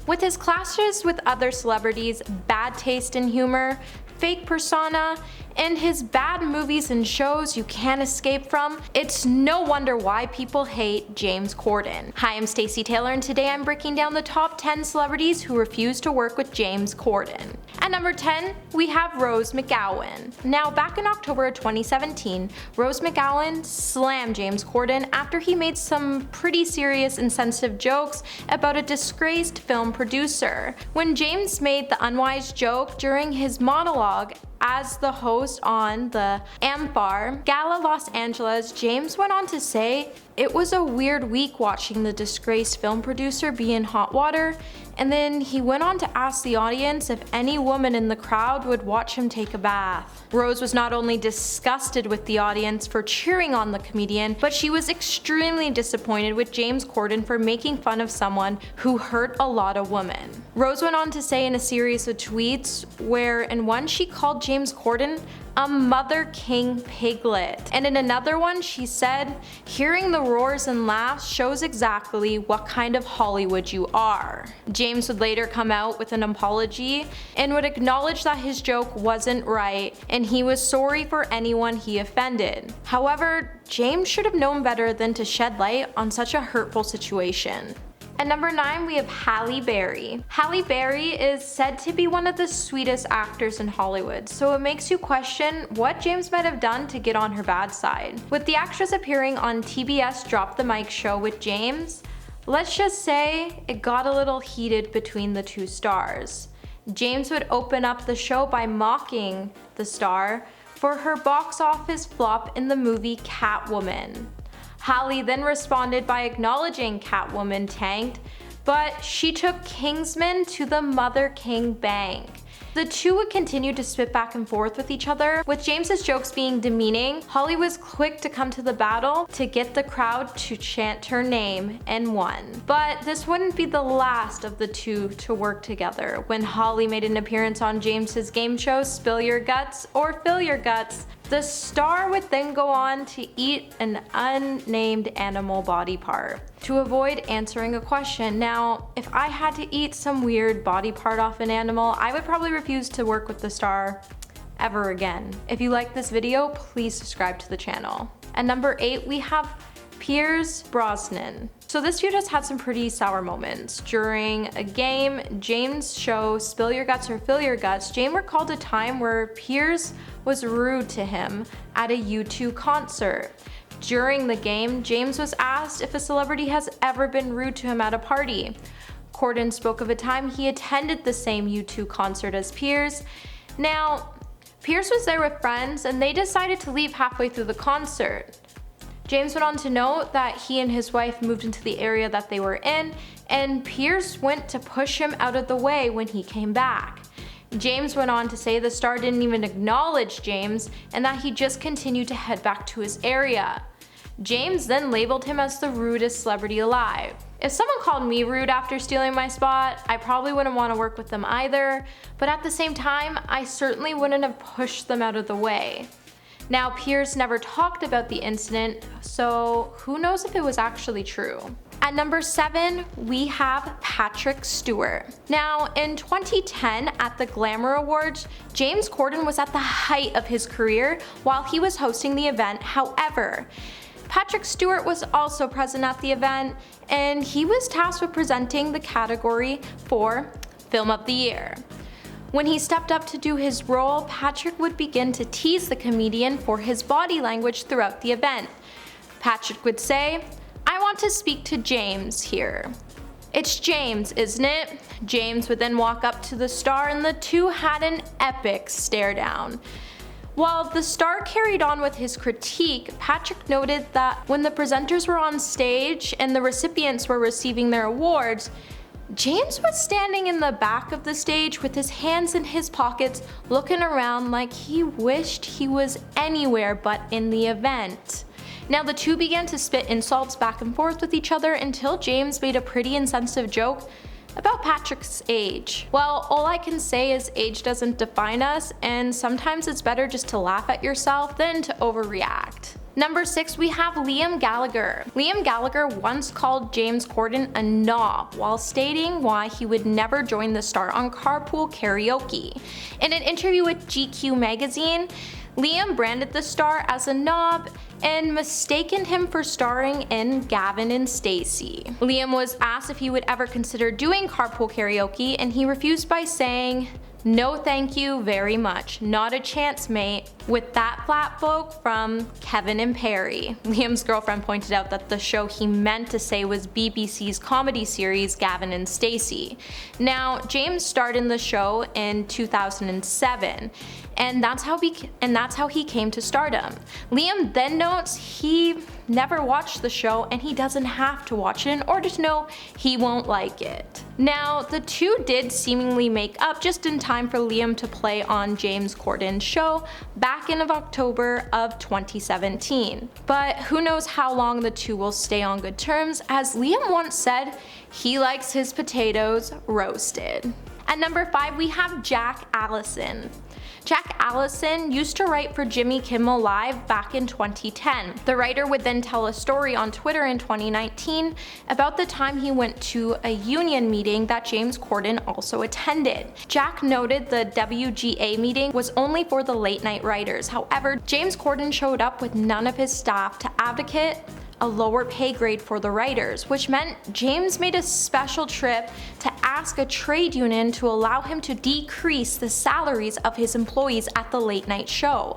With his clashes with other celebrities, bad taste in humor, fake persona, and his bad movies and shows you can't escape from, it's no wonder why people hate James Corden. Hi, I'm Stacey Taylor, and today I'm breaking down the top 10 celebrities who refuse to work with James Corden. At number 10, we have Rose McGowan. Now, back in October of 2017, Rose McGowan slammed James Corden after he made some pretty serious insensitive jokes about a disgraced film producer. When James made the unwise joke during his monologue as the host on the Ambar Gala Los Angeles, James went on to say, "It was a weird week watching the disgraced film producer be in hot water," and then he went on to ask the audience if any woman in the crowd would watch him take a bath. Rose was not only disgusted with the audience for cheering on the comedian, but she was extremely disappointed with James Corden for making fun of someone who hurt a lot of women. Rose went on to say in a series of tweets where in one she called James Corden a Mother King piglet, and in another one she said, "Hearing the roars and laughs shows exactly what kind of Hollywood you are." James would later come out with an apology and would acknowledge that his joke wasn't right and he was sorry for anyone he offended. However, James should have known better than to shed light on such a hurtful situation. At number 9, we have Halle Berry. Halle Berry is said to be one of the sweetest actors in Hollywood, so it makes you question what James might have done to get on her bad side. With the actress appearing on TBS Drop the Mic show with James, let's just say it got a little heated between the two stars. James would open up the show by mocking the star for her box office flop in the movie Catwoman. Halle then responded by acknowledging Catwoman tanked, but she took Kingsman to the Mother King bank. The two would continue to spit back and forth with each other, with James's jokes being demeaning. Halle was quick to come to the battle to get the crowd to chant her name and won. But this wouldn't be the last of the two to work together. When Halle made an appearance on James's game show Spill Your Guts or Fill Your Guts, the star would then go on to eat an unnamed animal body part to avoid answering a question. Now, if I had to eat some weird body part off an animal, I would probably refuse to work with the star ever again. If you like this video, please subscribe to the channel. At number 8, we have Pierce Brosnan. So this feud has had some pretty sour moments. During a game, James' show Spill Your Guts or Fill Your Guts, James recalled a time where Pierce was rude to him at a U2 concert. During the game, James was asked if a celebrity has ever been rude to him at a party. Corden spoke of a time he attended the same U2 concert as Pierce. Now, Pierce was there with friends and they decided to leave halfway through the concert. James went on to note that he and his wife moved into the area that they were in, and Pierce went to push him out of the way when he came back. James went on to say the star didn't even acknowledge James and that he just continued to head back to his area. James then labeled him as the rudest celebrity alive. If someone called me rude after stealing my spot, I probably wouldn't want to work with them either, but at the same time, I certainly wouldn't have pushed them out of the way. Now, Pierce never talked about the incident, so who knows if it was actually true. At number 7, we have Patrick Stewart. Now, in 2010 at the Glamour Awards, James Corden was at the height of his career while he was hosting the event. However, Patrick Stewart was also present at the event, and he was tasked with presenting the category for Film of the Year. When he stepped up to do his role, Patrick would begin to tease the comedian for his body language throughout the event. Patrick would say, "I want to speak to James here." "It's James, isn't it?" James would then walk up to the star and the two had an epic stare down. While the star carried on with his critique, Patrick noted that when the presenters were on stage and the recipients were receiving their awards, James was standing in the back of the stage with his hands in his pockets, looking around like he wished he was anywhere but in the event. Now the two began to spit insults back and forth with each other until James made a pretty insensitive joke about Patrick's age. Well, all I can say is age doesn't define us, and sometimes it's better just to laugh at yourself than to overreact. Number 6, we have Liam Gallagher. Liam Gallagher once called James Corden a knob while stating why he would never join the star on Carpool Karaoke. In an interview with GQ magazine, Liam branded the star as a knob and mistaken him for starring in Gavin and Stacey. Liam was asked if he would ever consider doing Carpool Karaoke, and he refused by saying, "No thank you very much, not a chance mate," with that flat bloke from Kevin and Perry. Liam's girlfriend pointed out that the show he meant to say was BBC's comedy series Gavin and Stacey. Now, James starred in the show in 2007, and that's how he came to stardom. Liam then notes he never watched the show and he doesn't have to watch it in order to know he won't like it. Now, the two did seemingly make up just in time for Liam to play on James Corden's show back in October of 2017. But who knows how long the two will stay on good terms, as Liam once said he likes his potatoes roasted. At number 5, we have Jack Allison. Jack Allison used to write for Jimmy Kimmel Live back in 2010. The writer would then tell a story on Twitter in 2019 about the time he went to a union meeting that James Corden also attended. Jack noted the WGA meeting was only for the late night writers. However, James Corden showed up with none of his staff to advocate a lower pay grade for the writers, which meant James made a special trip to ask a trade union to allow him to decrease the salaries of his employees at the late night show.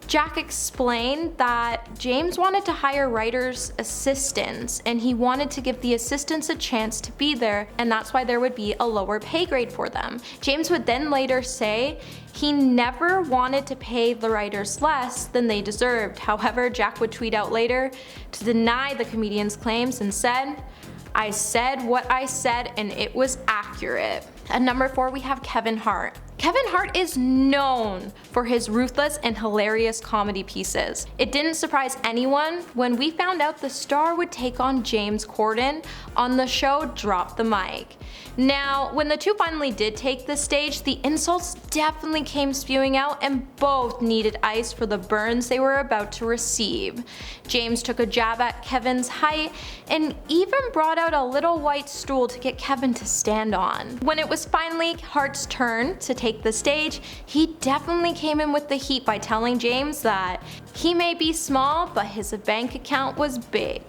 Jack explained that James wanted to hire writers' assistants, and he wanted to give the assistants a chance to be there, and that's why there would be a lower pay grade for them. James would then later say he never wanted to pay the writers less than they deserved. However, Jack would tweet out later to deny the comedian's claims and said, "I said what I said and it was accurate." At number 4, we have Kevin Hart. Kevin Hart is known for his ruthless and hilarious comedy pieces. It didn't surprise anyone when we found out the star would take on James Corden on the show Drop the Mic. Now, when the two finally did take the stage, the insults definitely came spewing out, and both needed ice for the burns they were about to receive. James took a jab at Kevin's height and even brought out a little white stool to get Kevin to stand on. When it was finally Hart's turn to take the stage, he definitely came in with the heat by telling James that he may be small, but his bank account was big.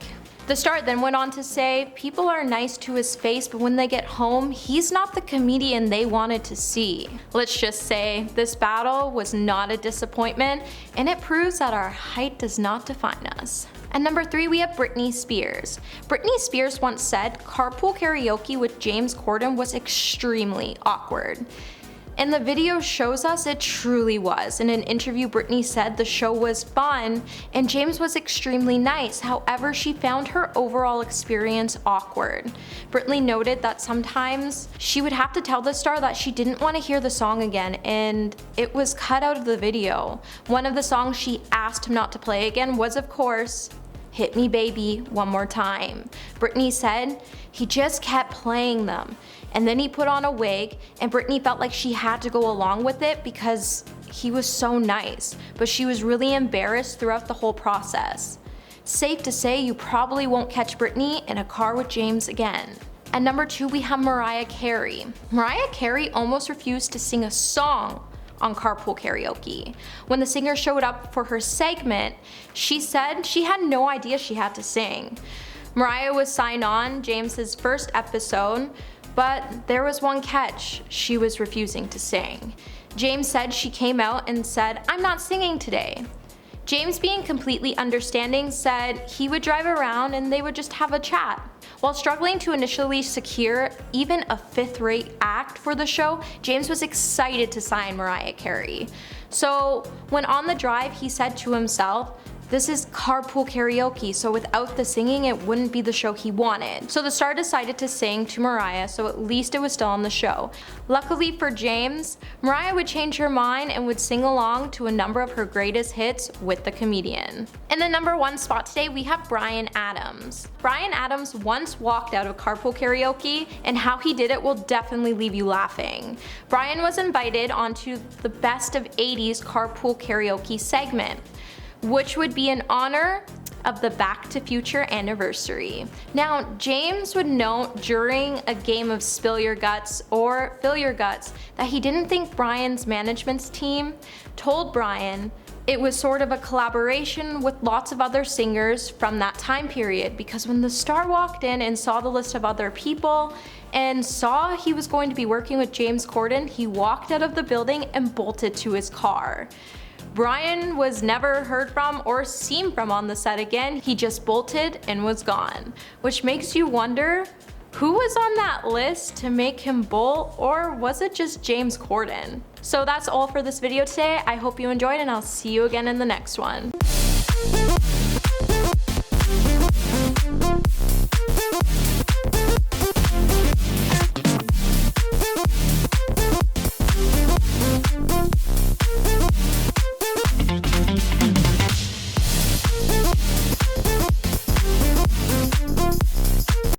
The star then went on to say, people are nice to his face, but when they get home, he's not the comedian they wanted to see. Let's just say this battle was not a disappointment, and it proves that our height does not define us. At number 3, we have Britney Spears. Britney Spears once said carpool karaoke with James Corden was extremely awkward. And the video shows us it truly was. In an interview, Britney said the show was fun and James was extremely nice. However, she found her overall experience awkward. Britney noted that sometimes she would have to tell the star that she didn't want to hear the song again, and it was cut out of the video. One of the songs she asked him not to play again was, of course, Hit Me Baby One More Time. Britney said he just kept playing them, and then he put on a wig, and Britney felt like she had to go along with it because he was so nice, but she was really embarrassed throughout the whole process. Safe to say you probably won't catch Britney in a car with James again. At number 2, we have Mariah Carey. Mariah Carey almost refused to sing a song on Carpool Karaoke. When the singer showed up for her segment, she said she had no idea she had to sing. Mariah was signed on James's first episode, but there was one catch: she was refusing to sing. James said she came out and said, "I'm not singing today." James, being completely understanding, said he would drive around and they would just have a chat. While struggling to initially secure even a fifth-rate act for the show, James was excited to sign Mariah Carey. So when on the drive, he said to himself, this is carpool karaoke, so without the singing, it wouldn't be the show he wanted. So the star decided to sing to Mariah, so at least it was still on the show. Luckily for James, Mariah would change her mind and would sing along to a number of her greatest hits with the comedian. In the number 1 spot today, we have Bryan Adams. Bryan Adams once walked out of carpool karaoke, and how he did it will definitely leave you laughing. Bryan was invited onto the Best of 80s carpool karaoke segment. which would be in honor of the Back to Future anniversary. Now, James would note during a game of Spill Your Guts or Fill Your Guts that he didn't think Bryan's management's team told Bryan it was sort of a collaboration with lots of other singers from that time period, because when the star walked in and saw the list of other people and saw he was going to be working with James Corden, he walked out of the building and bolted to his car. Bryan was never heard from or seen from on the set again. He just bolted and was gone, which makes you wonder who was on that list to make him bolt, or was it just James Corden? So that's all for this video today. I hope you enjoyed, and I'll see you again in the next one.